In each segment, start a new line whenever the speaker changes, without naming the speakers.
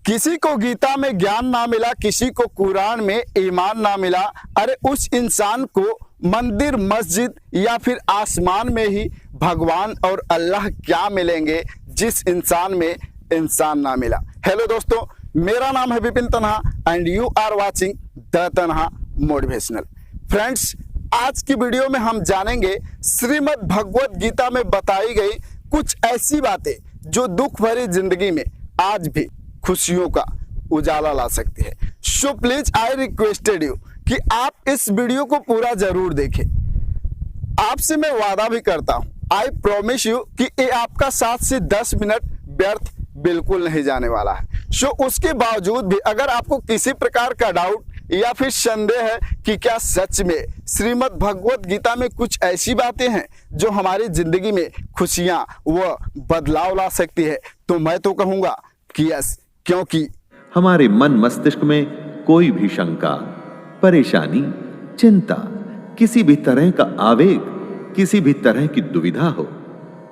किसी को गीता में ज्ञान ना मिला, किसी को कुरान में ईमान ना मिला। अरे उस इंसान को मंदिर, मस्जिद या फिर आसमान में ही भगवान और अल्लाह क्या मिलेंगे जिस इंसान में इंसान ना मिला। हेलो दोस्तों, मेरा नाम है Vipin Tanha and you are watching the Tanha motivational. Friends, आज की वीडियो में हम जानेंगे श्रीमद् भगवत गीता में बताई गई कुछ ऐसी बातें जो दुख भरी जिंदगी में आज भी खुशियों का उजाला ला सकती है। So please I requested you कि आप इस वीडियो को पूरा जरूर देखें। आपसे मैं वादा भी करता हूं, आई प्रॉमिस यू कि ये आपका 7 से 10 मिनट व्यर्थ बिल्कुल नहीं जाने वाला है। सो उसके बावजूद भी अगर आपको किसी प्रकार का डाउट या फिर संदेह है कि क्या सच में श्रीमद् भगवत गीता में कुछ ऐसी बातें हैं जो हमारी जिंदगी में खुशियां व बदलाव ला सकती है, तो मैं तो कहूंगा कि यस, क्योंकि
हमारे मन मस्तिष्क में कोई भी शंका, परेशानी, चिंता, किसी भी तरह का आवेग, किसी भी तरह की दुविधा हो,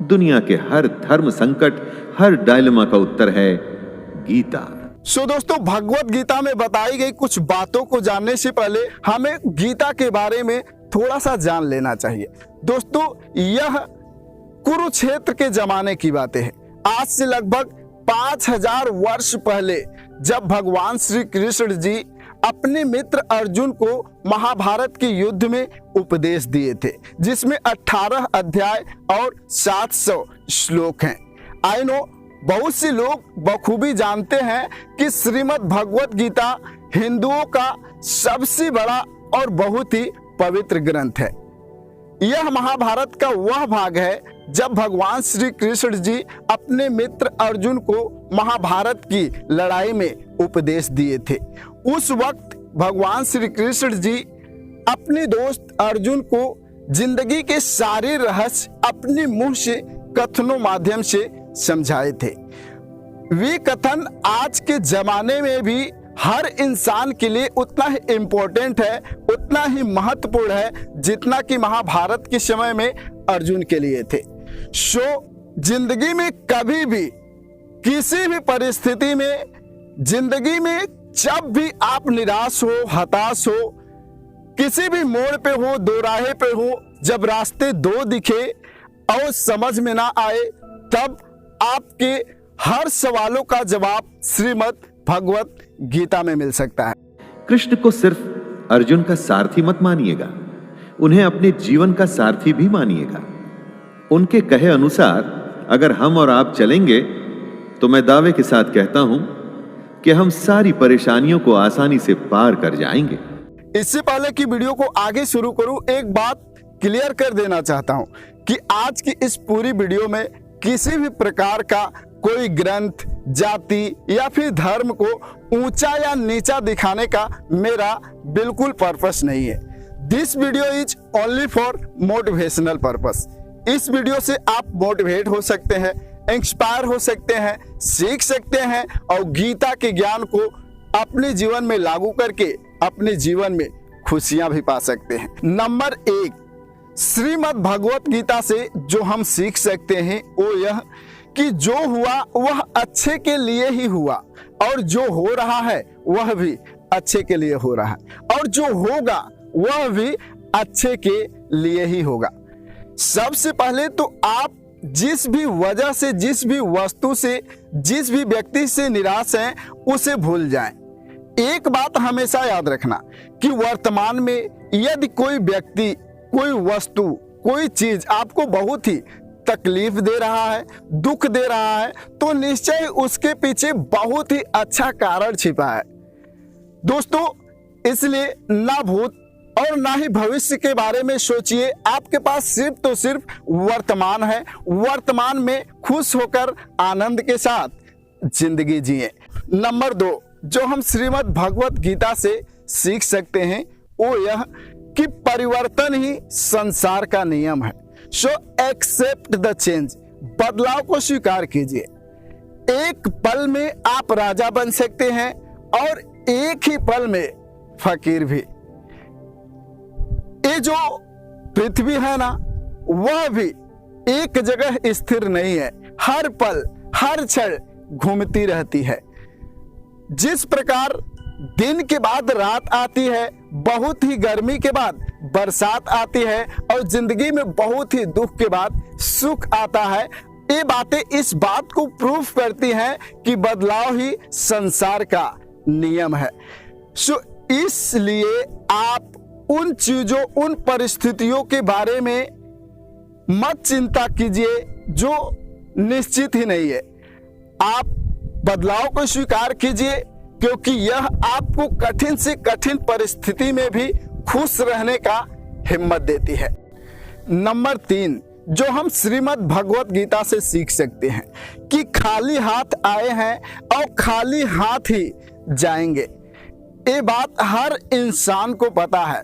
दुनिया के हर धर्म संकट, हर डायलेमा का उत्तर है गीता।
सो दोस्तों, भगवत गीता में बताई गई कुछ बातों को जानने से पहले हमें गीता के बारे में थोड़ा सा जान लेना चाहिए। दोस्तों, यह कुरुक्षेत्र के जमाने की बातें हैं। आज से लगभग 5000 वर्ष पहले जब भगवान श्री कृष्ण जी अपने मित्र अर्जुन को महाभारत के युद्ध में उपदेश दिए थे, जिसमें 18 अध्याय और 700 श्लोक हैं। आई नो बहुत से लोग बखूबी जानते हैं कि श्रीमद् भगवत गीता हिंदुओं का सबसे बड़ा और बहुत ही पवित्र ग्रंथ है। यह महाभारत का वह भाग है जब भगवान श्री कृष्ण जी अपने मित्र अर्जुन को महाभारत की लड़ाई में उपदेश दिए थे। उस वक्त भगवान श्री कृष्ण जी अपने दोस्त अर्जुन को जिंदगी के सारे रहस्य अपने मुंह से कथनों माध्यम से समझाए थे। वे कथन आज के जमाने में भी हर इंसान के लिए उतना ही इम्पोर्टेंट है, उतना ही महत्वपूर्ण है जितना कि महाभारत के समय में अर्जुन के लिए थे। सो जिंदगी में कभी भी, किसी भी परिस्थिति में, जिंदगी में जब भी आप निराश हो, हताश हो, किसी भी मोड़ पे हो, दोराहे पे हो, जब रास्ते दो दिखे और समझ में ना आए, तब आपके हर सवालों का जवाब श्रीमद् भगवत गीता में मिल सकता है।
कृष्ण को सिर्फ अर्जुन का सारथी मत मानिएगा, उन्हें अपने जीवन का सारथी भी मानिएगा। उनके कहे अनुसार अगर हम और आप चलेंगे तो मैं दावे के साथ कहता हूं कि हम सारी परेशानियों को आसानी से पार कर जाएंगे।
इससे पहले कि वीडियो को आगे शुरू करूं, एक बात क्लियर कर देना चाहता हूं कि आज की इस पूरी वीडियो में किसी भी प्रकार का कोई ग्रंथ, जाति या फिर धर्म को ऊंचा या नीचा दिखाने का मेरा बिल्कुल पर्पस नहीं है। This video is only for motivational purpose. इस वीडियो से आप मोटिवेट हो सकते हैं, इंस्पायर हो सकते हैं, सीख सकते हैं और गीता के ज्ञान को अपने जीवन में लागू करके अपने जीवन में खुशियां भी पा सकते हैं। नंबर 1, श्रीमद् भगवत गीता से जो हम सीख सकते हैं वो यह कि जो हुआ वह अच्छे के लिए ही हुआ और जो हो रहा है वह भी अच्छे के लिए हो रहा है और जो होगा वह भी अच्छे के लिए ही होगा। सबसे पहले तो आप जिस भी वजह से, जिस भी वस्तु से, जिस भी व्यक्ति से निराश हैं उसे भूल जाएं। एक बात हमेशा याद रखना कि वर्तमान में यदि कोई व्यक्ति, कोई वस्तु, कोई चीज आपको बहुत ही तकलीफ दे रहा है, दुख दे रहा है, तो निश्चय उसके पीछे बहुत ही अच्छा कारण छिपा है। दोस्तों, इसलिए ना भूत और ना ही भविष्य के बारे में सोचिए। आपके पास सिर्फ तो सिर्फ वर्तमान है। वर्तमान में खुश होकर आनंद के साथ जिंदगी जिए। नंबर 2, जो हम श्रीमद् भगवत गीता से सीख सकते हैं वो यह कि परिवर्तन ही संसार का नियम है। सो एक्सेप्ट द चेंज, बदलाव को स्वीकार कीजिए। एक पल में आप राजा बन सकते हैं और एक ही पल में फकीर भी। ये जो पृथ्वी है ना, वह भी एक जगह स्थिर नहीं है, हर पल, हर क्षण घूमती रहती है। जिस प्रकार दिन के बाद रात आती है, बहुत ही गर्मी के बाद बरसात आती है और जिंदगी में बहुत ही दुख के बाद सुख आता है, ये बातें इस बात को प्रूफ करती हैं कि बदलाव ही संसार का नियम है। सो इसलिए आप उन चीजों, उन परिस्थितियों के बारे में मत चिंता कीजिए जो निश्चित ही नहीं है। आप बदलाव को स्वीकार कीजिए, क्योंकि यह आपको कठिन से कठिन परिस्थिति में भी खुश रहने का हिम्मत देती है। नंबर 3 जो हम श्रीमद् भगवत गीता से सीख सकते हैं कि खाली हाथ आए हैं और खाली हाथ ही जाएंगे। ये बात हर इंसान को पता है,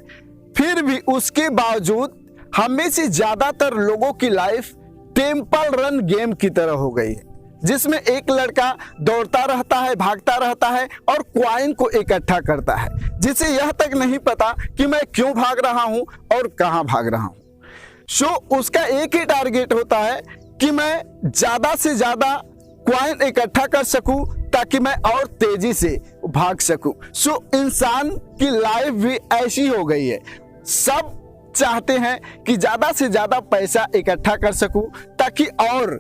फिर भी उसके बावजूद हमें से ज्यादातर लोगों की लाइफ टेम्पल रन गेम की तरह हो गई है, जिसमें एक लड़का दौड़ता रहता है, भागता रहता है और क्वाइन को इकट्ठा करता है, जिसे यह तक नहीं पता कि मैं क्यों भाग रहा हूं और कहां भाग रहा हूं। सो उसका एक ही टारगेट होता है कि मैं ज्यादा से ज्यादा क्वाइन इकट्ठा कर सकूं ताकि मैं और तेजी से भाग सकूं। सो इंसान की लाइफ भी ऐसी हो गई है, सब चाहते हैं कि ज्यादा से ज्यादा पैसा इकट्ठा कर सकूं ताकि और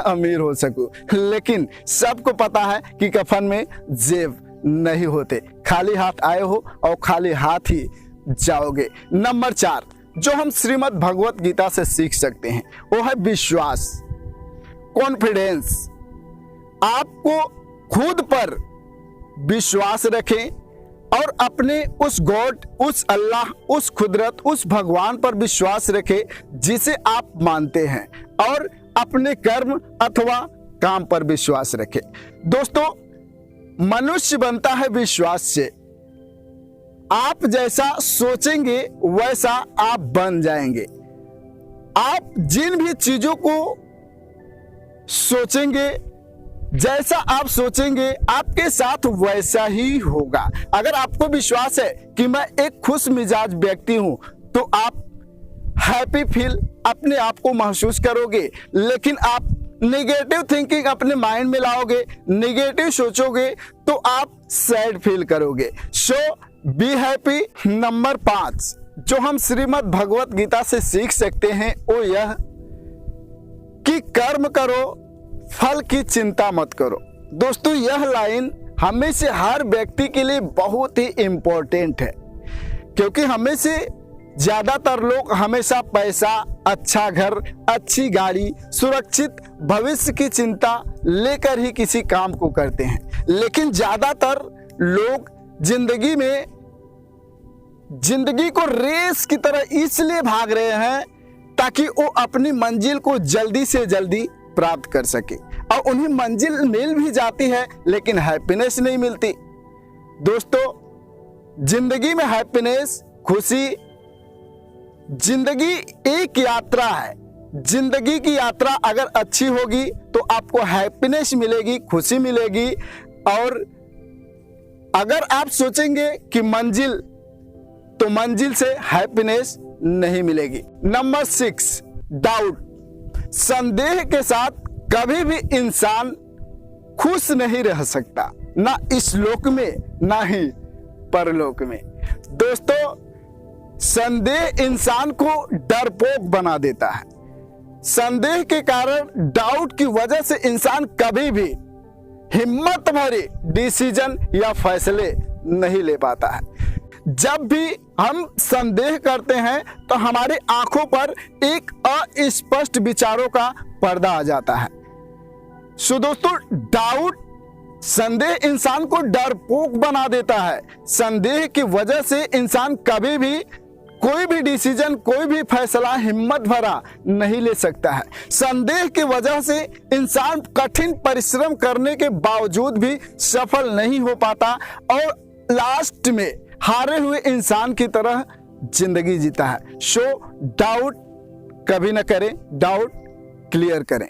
अमीर हो सकूं, लेकिन सबको पता है कि कफन में जेब नहीं होते। खाली हाथ आए हो और खाली हाथ ही जाओगे। नंबर 4 जो हम श्रीमद् भगवत गीता से सीख सकते हैं वो है विश्वास, कॉन्फिडेंस। आपको खुद पर विश्वास रखें और अपने उस गॉड, उस अल्लाह, उस कुदरत, उस भगवान पर विश्वास रखें जिसे आप मानते हैं, और अपने कर्म अथवा काम पर विश्वास रखें। दोस्तों, मनुष्य बनता है विश्वास से। आप जैसा सोचेंगे वैसा आप बन जाएंगे। आप जिन भी चीजों को सोचेंगे, जैसा आप सोचेंगे आपके साथ वैसा ही होगा। अगर आपको विश्वास है कि मैं एक खुश मिजाज व्यक्ति हूं, तो आप हैप्पी फील अपने आप को महसूस करोगे। लेकिन आप नेगेटिव थिंकिंग अपने माइंड में लाओगे, नेगेटिव सोचोगे, तो आप सैड फील करोगे। सो बी हैप्पी। नंबर 5 जो हम श्रीमद् भगवत गीता से सीख सकते हैं वो यह कि कर्म करो, फल की चिंता मत करो। दोस्तों, यह लाइन हमें से हर व्यक्ति के लिए बहुत ही इंपॉर्टेंट है, क्योंकि हमें से ज्यादातर लोग हमेशा पैसा, अच्छा घर, अच्छी गाड़ी, सुरक्षित भविष्य की चिंता लेकर ही किसी काम को करते हैं। लेकिन ज्यादातर लोग जिंदगी को रेस की तरह इसलिए भाग रहे हैं ताकि वो अपनी मंजिल को जल्दी से जल्दी प्राप्त कर सके, और उन्हें मंजिल मिल भी जाती है लेकिन हैप्पीनेस नहीं मिलती। दोस्तों, जिंदगी में हैप्पीनेस, खुशी, जिंदगी एक यात्रा है। जिंदगी की यात्रा अगर अच्छी होगी तो आपको हैप्पीनेस मिलेगी, खुशी मिलेगी। और अगर आप सोचेंगे कि मंजिल, तो मंजिल से हैप्पीनेस नहीं मिलेगी। Number 6 doubt. संदेह के साथ कभी भी इंसान खुश नहीं रह सकता, ना इस लोक में ना ही परलोक में। दोस्तों, संदेह इंसान को डरपोक बना देता है। संदेह के कारण, डाउट की वजह से इंसान कभी भी हिम्मत भरे डिसीजन या फैसले नहीं ले पाता है। जब भी हम संदेह करते हैं तो हमारे आंखों पर एक अस्पष्ट विचारों का पर्दा आ जाता है। सो दोस्तों, डाउट, संदेह इंसान को डरपोक बना देता है। संदेह की वजह से इंसान कभी भी कोई भी डिसीजन, कोई भी फैसला हिम्मत भरा नहीं ले सकता है। संदेह की वजह से इंसान कठिन परिश्रम करने के बावजूद भी सफल नहीं हो पाता और लास्ट में हारे हुए इंसान की तरह जिंदगी जीता है। सो डाउट कभी न करें, डाउट क्लियर करें।